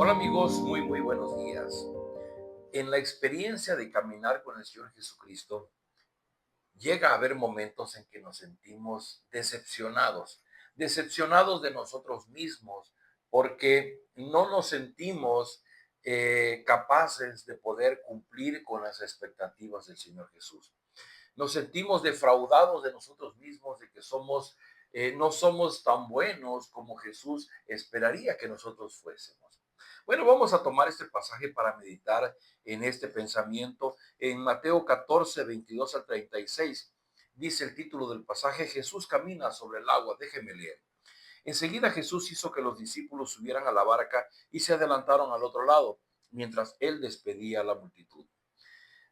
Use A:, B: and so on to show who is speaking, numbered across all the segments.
A: Hola amigos, muy buenos días. En la experiencia de caminar con el Señor Jesucristo, llega a haber momentos en que nos sentimos decepcionados de nosotros mismos, porque no nos sentimos capaces de poder cumplir con las expectativas del Señor Jesús. Nos sentimos defraudados de nosotros mismos, de que no somos tan buenos como Jesús esperaría que nosotros fuésemos. Bueno, vamos a tomar este pasaje para meditar en este pensamiento en Mateo 14, 22 al 36. Dice el título del pasaje: Jesús camina sobre el agua. Déjeme leer. Enseguida Jesús hizo que los discípulos subieran a la barca y se adelantaron al otro lado, mientras él despedía a la multitud.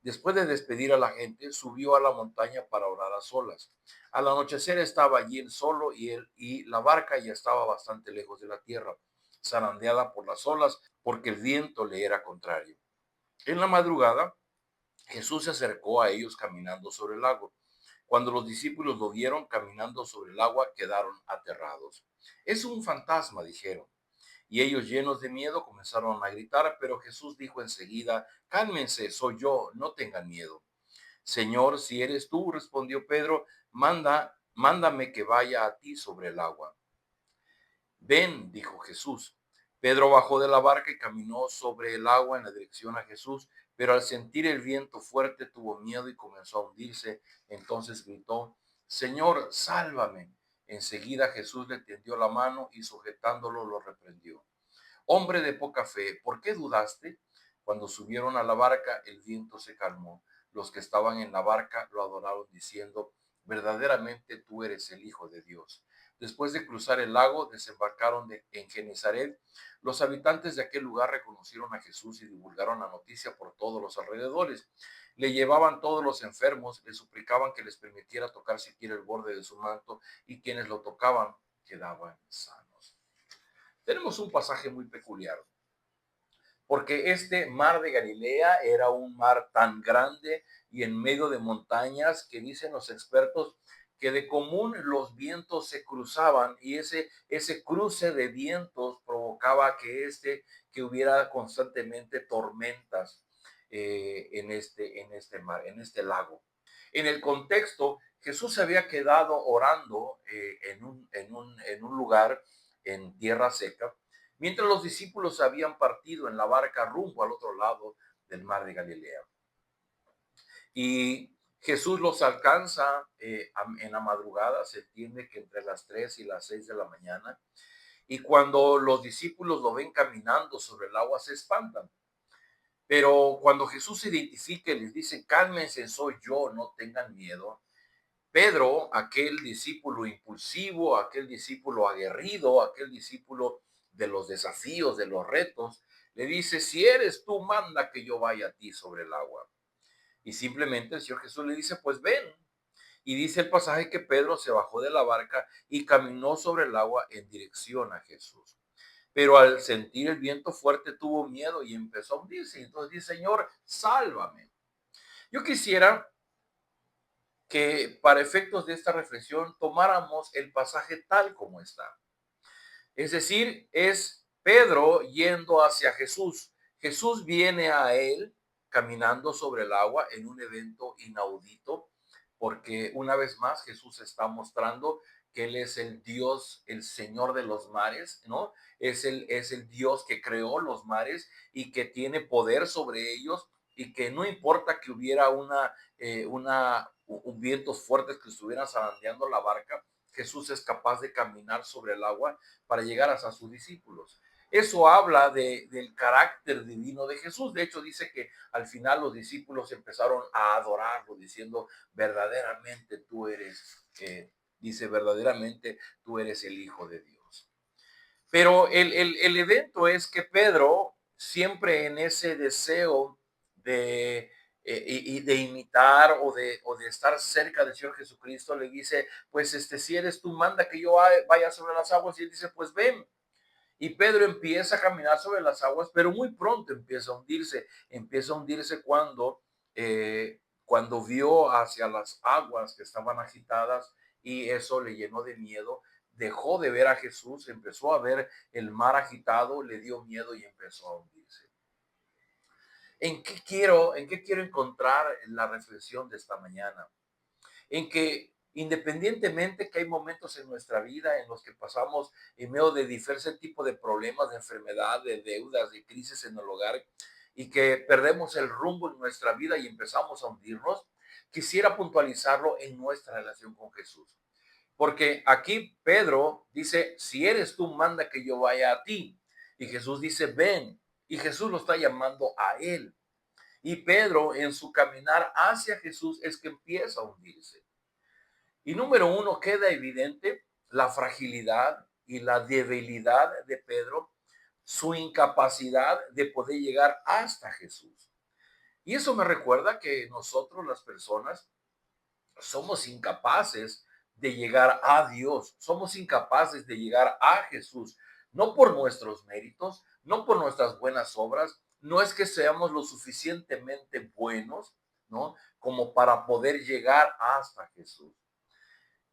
A: Después de despedir a la gente, subió a la montaña para orar a solas. Al anochecer estaba allí él solo y la barca ya estaba bastante lejos de la tierra, zarandeada por las olas, porque el viento le era contrario. En la madrugada, Jesús se acercó a ellos caminando sobre el lago. Cuando los discípulos lo vieron caminando sobre el agua, quedaron aterrados. Es un fantasma, dijeron. Y ellos, llenos de miedo, comenzaron a gritar, pero Jesús dijo enseguida: cálmense, soy yo, no tengan miedo. Señor, si eres tú, respondió Pedro, mándame que vaya a ti sobre el agua. Ven, dijo Jesús. Pedro bajó de la barca y caminó sobre el agua en la dirección a Jesús, pero al sentir el viento fuerte tuvo miedo y comenzó a hundirse. Entonces gritó: Señor, sálvame. Enseguida Jesús le tendió la mano y sujetándolo lo reprendió. Hombre de poca fe, ¿por qué dudaste? Cuando subieron a la barca, el viento se calmó. Los que estaban en la barca lo adoraron diciendo: verdaderamente tú eres el Hijo de Dios. Después de cruzar el lago, desembarcaron en Genezaret. Los habitantes de aquel lugar reconocieron a Jesús y divulgaron la noticia por todos los alrededores. Le llevaban todos los enfermos, le suplicaban que les permitiera tocar siquiera el borde de su manto, y quienes lo tocaban quedaban sanos. Tenemos un pasaje muy peculiar, porque este mar de Galilea era un mar tan grande y en medio de montañas que dicen los expertos que de común los vientos se cruzaban, y ese cruce de vientos provocaba que hubiera constantemente tormentas en este mar, en este lago. En el contexto, Jesús se había quedado orando en un lugar en tierra seca, mientras los discípulos habían partido en la barca rumbo al otro lado del mar de Galilea. Y Jesús los alcanza en la madrugada, se entiende que entre las 3 y las 6 de la mañana, y cuando los discípulos lo ven caminando sobre el agua se espantan. Pero cuando Jesús se identifica y les dice: cálmense, soy yo, no tengan miedo, Pedro, aquel discípulo impulsivo, aquel discípulo aguerrido, aquel discípulo de los desafíos, de los retos, le dice: si eres tú, manda que yo vaya a ti sobre el agua. Y simplemente el Señor Jesús le dice: pues ven. Y dice el pasaje que Pedro se bajó de la barca y caminó sobre el agua en dirección a Jesús. Pero al sentir el viento fuerte tuvo miedo y empezó a hundirse. Y entonces dice: Señor, sálvame. Yo quisiera que para efectos de esta reflexión tomáramos el pasaje tal como está. Es decir, es Pedro yendo hacia Jesús. Jesús viene a él caminando sobre el agua en un evento inaudito, porque una vez más Jesús está mostrando que Él es el Dios, el Señor de los mares, ¿no? Es el Dios que creó los mares y que tiene poder sobre ellos, y que no importa que hubiera un vientos fuertes que estuvieran zarandeando la barca, Jesús es capaz de caminar sobre el agua para llegar hasta sus discípulos. Eso habla del carácter divino de Jesús. De hecho, dice que al final los discípulos empezaron a adorarlo, diciendo: verdaderamente tú eres, verdaderamente tú eres el Hijo de Dios. Pero el evento es que Pedro, siempre en ese deseo y de imitar o de estar cerca del Señor Jesucristo, le dice: pues si eres tú, manda que yo vaya sobre las aguas. Y él dice: pues ven. Y Pedro empieza a caminar sobre las aguas, pero muy pronto empieza a hundirse cuando vio hacia las aguas que estaban agitadas, y eso le llenó de miedo, dejó de ver a Jesús, empezó a ver el mar agitado, le dio miedo y empezó a hundirse. ¿En qué quiero encontrar la reflexión de esta mañana? En que independientemente que hay momentos en nuestra vida en los que pasamos en medio de diversos tipos de problemas, de enfermedad, de deudas, de crisis en el hogar, y que perdemos el rumbo en nuestra vida y empezamos a hundirnos, quisiera puntualizarlo en nuestra relación con Jesús. Porque aquí Pedro dice, si eres tú, manda que yo vaya a ti. Y Jesús dice, ven. Y Jesús lo está llamando a él. Y Pedro, en su caminar hacia Jesús, es que empieza a hundirse. Y número uno, queda evidente la fragilidad y la debilidad de Pedro, su incapacidad de poder llegar hasta Jesús. Y eso me recuerda que nosotros, las personas, somos incapaces de llegar a Dios, somos incapaces de llegar a Jesús, no por nuestros méritos, no por nuestras buenas obras, no es que seamos lo suficientemente buenos, ¿no? Como para poder llegar hasta Jesús.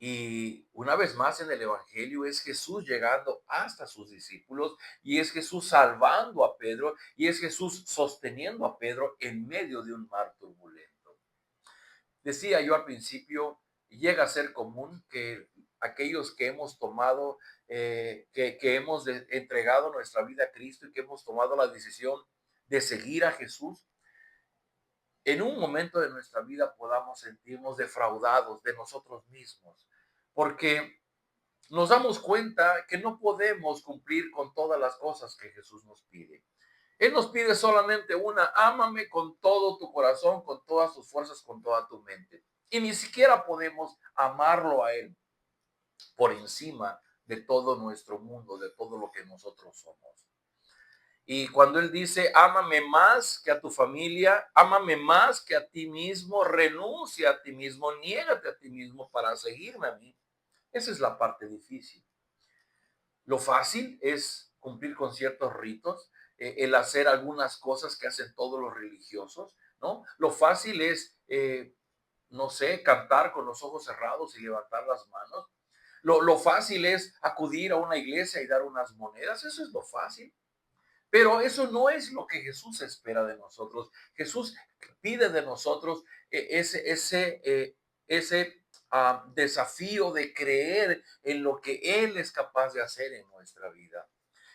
A: Y una vez más en el Evangelio es Jesús llegando hasta sus discípulos y es Jesús salvando a Pedro y es Jesús sosteniendo a Pedro en medio de un mar turbulento. Decía yo al principio, llega a ser común que aquellos que hemos tomado, que hemos entregado nuestra vida a Cristo y que hemos tomado la decisión de seguir a Jesús, en un momento de nuestra vida podamos sentirnos defraudados de nosotros mismos, porque nos damos cuenta que no podemos cumplir con todas las cosas que Jesús nos pide. Él nos pide solamente una, ámame con todo tu corazón, con todas tus fuerzas, con toda tu mente. Y ni siquiera podemos amarlo a Él por encima de todo nuestro mundo, de todo lo que nosotros somos. Y cuando Él dice, ámame más que a tu familia, ámame más que a ti mismo, renuncia a ti mismo, niégate a ti mismo para seguirme a mí. Esa es la parte difícil. Lo fácil es cumplir con ciertos ritos, el hacer algunas cosas que hacen todos los religiosos, ¿no? Lo fácil es, no sé, cantar con los ojos cerrados y levantar las manos. Lo fácil es acudir a una iglesia y dar unas monedas, eso es lo fácil. Pero eso no es lo que Jesús espera de nosotros. Jesús pide de nosotros ese desafío de creer en lo que Él es capaz de hacer en nuestra vida.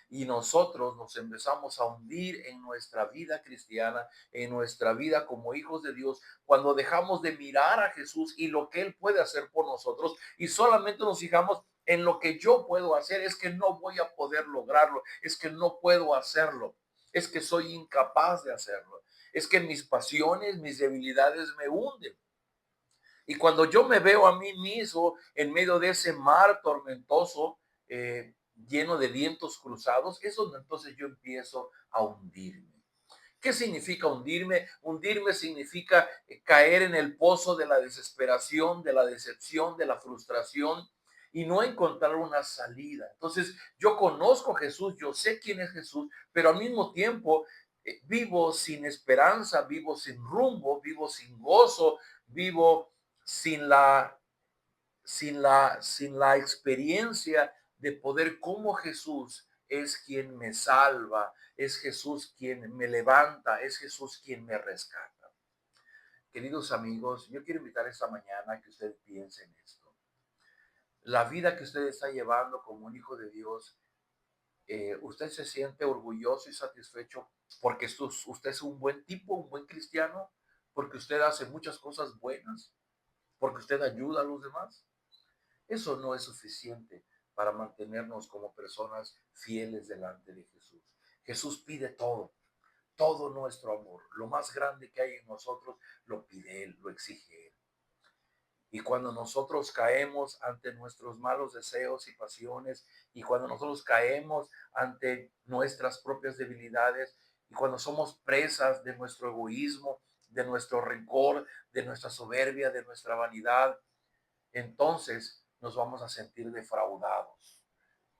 A: Y nosotros nos empezamos a hundir en nuestra vida cristiana, en nuestra vida como hijos de Dios, cuando dejamos de mirar a Jesús y lo que Él puede hacer por nosotros y solamente nos fijamos en lo que yo puedo hacer. Es que no voy a poder lograrlo, es que no puedo hacerlo, es que soy incapaz de hacerlo, es que mis pasiones, mis debilidades me hunden. Y cuando yo me veo a mí mismo en medio de ese mar tormentoso, lleno de vientos cruzados, es donde entonces yo empiezo a hundirme. ¿Qué significa hundirme? Hundirme significa caer en el pozo de la desesperación, de la decepción, de la frustración y no encontrar una salida. Entonces, yo conozco a Jesús, yo sé quién es Jesús, pero al mismo tiempo vivo sin esperanza, vivo sin rumbo, vivo sin gozo, vivo sin la experiencia de poder como Jesús es quien me salva, es Jesús quien me levanta, es Jesús quien me rescata. Queridos amigos, yo quiero invitar esta mañana a que usted piense en esto. La vida que usted está llevando como un hijo de Dios, usted se siente orgulloso y satisfecho porque usted es un buen tipo, un buen cristiano, porque usted hace muchas cosas buenas, porque usted ayuda a los demás. Eso no es suficiente para mantenernos como personas fieles delante de Jesús. Jesús pide todo nuestro amor. Lo más grande que hay en nosotros lo pide Él, lo exige Él. Y cuando nosotros caemos ante nuestros malos deseos y pasiones, y cuando nosotros caemos ante nuestras propias debilidades, y cuando somos presas de nuestro egoísmo, de nuestro rencor, de nuestra soberbia, de nuestra vanidad, entonces nos vamos a sentir defraudados.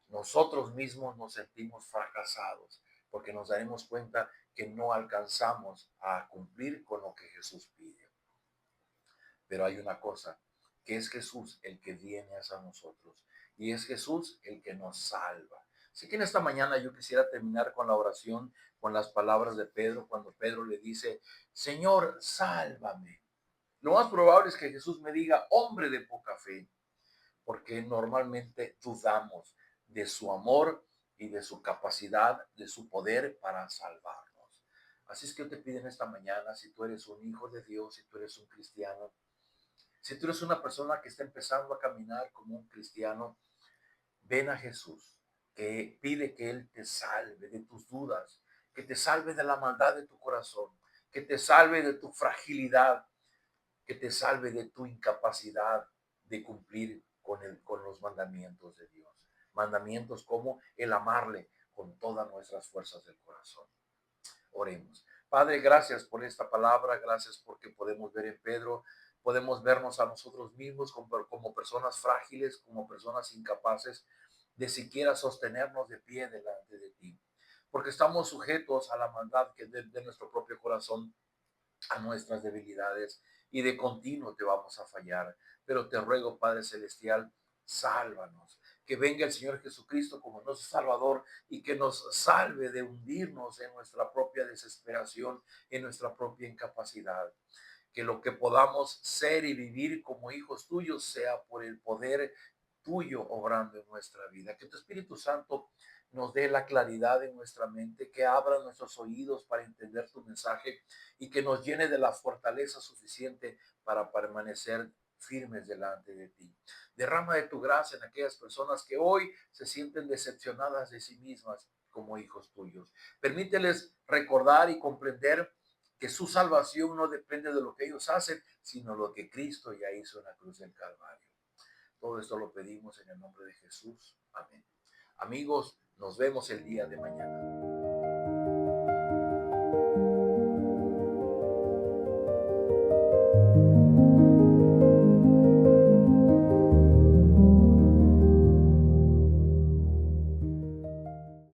A: Nosotros mismos nos sentimos fracasados porque nos daremos cuenta que no alcanzamos a cumplir con lo que Jesús pide. Pero hay una cosa, que es Jesús el que viene hacia nosotros y es Jesús el que nos salva. Así que en esta mañana yo quisiera terminar con la oración, con las palabras de Pedro, cuando Pedro le dice, Señor, sálvame. Lo más probable es que Jesús me diga, hombre de poca fe, porque normalmente dudamos de su amor y de su capacidad, de su poder para salvarnos. Así es que yo te pido en esta mañana, si tú eres un hijo de Dios, si tú eres un cristiano, si tú eres una persona que está empezando a caminar como un cristiano, ven a Jesús, que pide que Él te salve de tus dudas, que te salve de la maldad de tu corazón, que te salve de tu fragilidad, que te salve de tu incapacidad de cumplir con los mandamientos de Dios. Mandamientos como el amarle con todas nuestras fuerzas del corazón. Oremos. Padre, gracias por esta palabra, gracias porque podemos ver en Pedro, podemos vernos a nosotros mismos como personas frágiles, como personas incapaces de siquiera sostenernos de pie delante de ti, porque estamos sujetos a la maldad que de nuestro propio corazón, a nuestras debilidades, y de continuo te vamos a fallar. Pero te ruego, Padre Celestial, sálvanos. Que venga el Señor Jesucristo como nuestro Salvador y que nos salve de hundirnos en nuestra propia desesperación, en nuestra propia incapacidad. Que lo que podamos ser y vivir como hijos tuyos sea por el poder tuyo obrando en nuestra vida. Que tu Espíritu Santo nos dé la claridad en nuestra mente, que abra nuestros oídos para entender tu mensaje y que nos llene de la fortaleza suficiente para permanecer firmes delante de ti. Derrama de tu gracia en aquellas personas que hoy se sienten decepcionadas de sí mismas como hijos tuyos. Permíteles recordar y comprender que su salvación no depende de lo que ellos hacen, sino lo que Cristo ya hizo en la cruz del Calvario. Todo esto lo pedimos en el nombre de Jesús. Amén. Amigos, nos vemos el día de mañana.